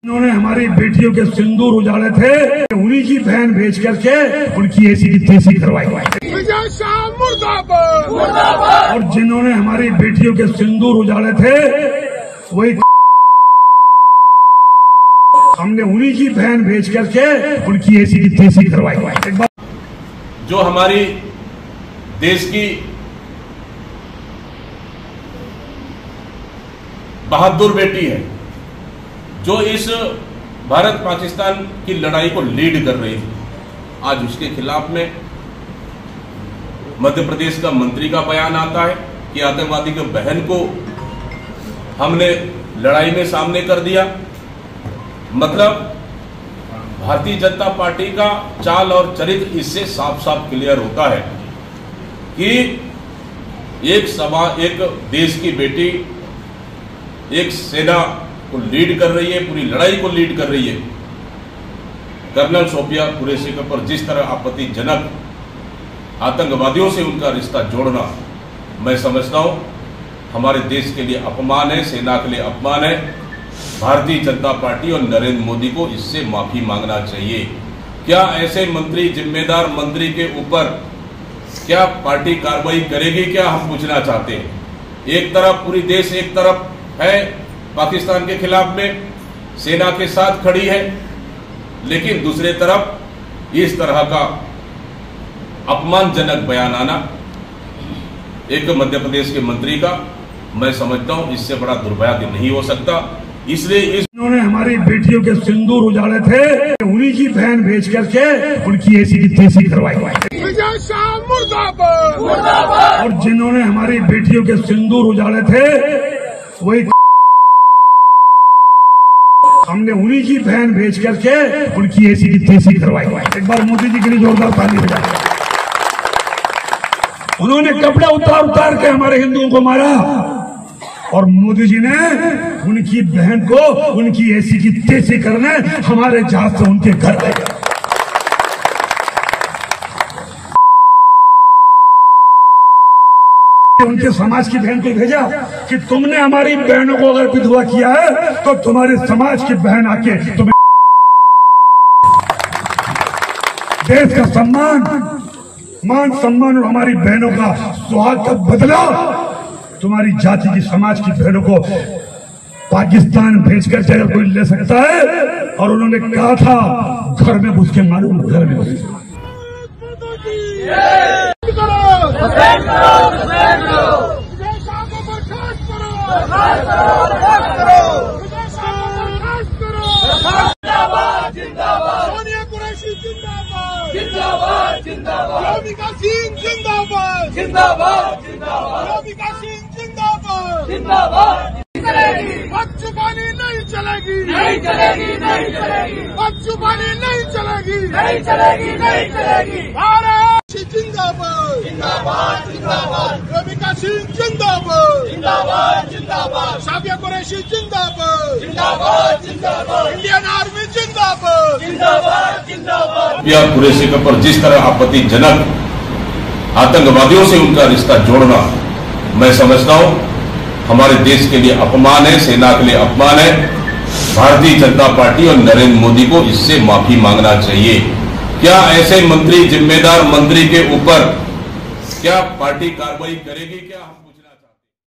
उन्होंने हमारी बेटियों के सिंदूर उजाड़े थे, उन्हीं की बहन भेज करके उनकी ऐसी की तैसी करवाई। और जिन्होंने हमारी बेटियों के सिंदूर उजाड़े थे वही हमने उन्हीं की बहन भेज करके उनकी ऐसी की तैसी करवाई। जो हमारी देश की बहादुर बेटी है, जो इस भारत पाकिस्तान की लड़ाई को लीड कर रही थी, आज उसके खिलाफ में मध्य प्रदेश का मंत्री का बयान आता है कि आतंकवादी की बहन को हमने लड़ाई में सामने कर दिया। मतलब भारतीय जनता पार्टी का चाल और चरित्र इससे साफ साफ क्लियर होता है कि एक देश की बेटी एक सेना को लीड कर रही है, पूरी लड़ाई को लीड कर रही है। कर्नल सोफिया कुरैशी के पर जिस तरह आपत्तिजनक आतंकवादियों से उनका रिश्ता जोड़ना, मैं समझता हूं हमारे देश के लिए अपमान है, सेना के लिए अपमान है। भारतीय जनता पार्टी और नरेंद्र मोदी को इससे माफी मांगना चाहिए। क्या ऐसे मंत्री, जिम्मेदार मंत्री के ऊपर क्या पार्टी कार्रवाई करेगी, क्या हम पूछना चाहते हैं। एक तरफ पूरी देश एक तरफ है पाकिस्तान के खिलाफ में, सेना के साथ खड़ी है, लेकिन दूसरे तरफ इस तरह का अपमानजनक बयान आना एक मध्य प्रदेश के मंत्री का, मैं समझता हूं इससे बड़ा दुर्भाग्य नहीं हो सकता। इसलिए इन्होंने हमारी बेटियों के सिंदूर उजाड़े थे, उन्हीं की बहन भेज करके उनकी ऐसी की तैसी करवाई। और जिन्होंने हमारी बेटियों के सिंदूर उजाड़े थे वही हमने उन्हीं की बहन भेज करके उनकी ऐसी की तैसी करवाई। एक बार मोदी जी के लिए जोरदार ताली बजाइए। उन्होंने कपड़े उतार उतार के हमारे हिंदुओं को मारा और मोदी जी ने उनकी बहन को उनकी ऐसी की तैसी करने हमारे जहाज से उनके घर ले गए। उनके समाज की बहन को भेजा कि तुमने हमारी बहनों को अगर विधवा किया है तो तुम्हारे समाज की बहन आके तुम्हें देश का सम्मान, मान सम्मान और हमारी बहनों का सुहाग का बदला तुम्हारी जाति की, समाज की बहनों को पाकिस्तान भेजकर अगर कोई ले सकता है। और उन्होंने कहा था घर में घुस के मालूम, घर में घुस सोनिया कुरैशी जिंदाबाद, जिंदाबाद, जिंदाबाद, योगिका सिंह जिंदाबाद, जिंदाबाद, जिंदाबाद, योगिका सिंह जिंदाबाद, जिंदाबाद। बदजुबानी नहीं चलेगी, नहीं चलेगी, नहीं चलेगी, बदजुबानी नहीं चलेगी, नहीं चलेगी, नहीं चलेगी। भारत जिंदाबाद, जिंदाबाद, जिंदाबाद, योगिका सिंह जिंदाबाद, जिंदाबाद, जिंदाबाद, साफिया कुरैशी जिंदाबाद, जिंदाबाद, जिंदाबाद, इंडियन आर्मी जिंदाबाद, जिंदाबाद, जिंदाबाद। साफिया कुरैशी के पर जिस तरह आपत्तिजनक आतंकवादियों से उनका रिश्ता जोड़ना, मैं समझता हूं हमारे देश के लिए अपमान है, सेना के लिए अपमान है। भारतीय जनता पार्टी और नरेंद्र मोदी को इससे माफी मांगना चाहिए। क्या ऐसे मंत्री, जिम्मेदार मंत्री के ऊपर क्या पार्टी कार्रवाई करेगी, क्या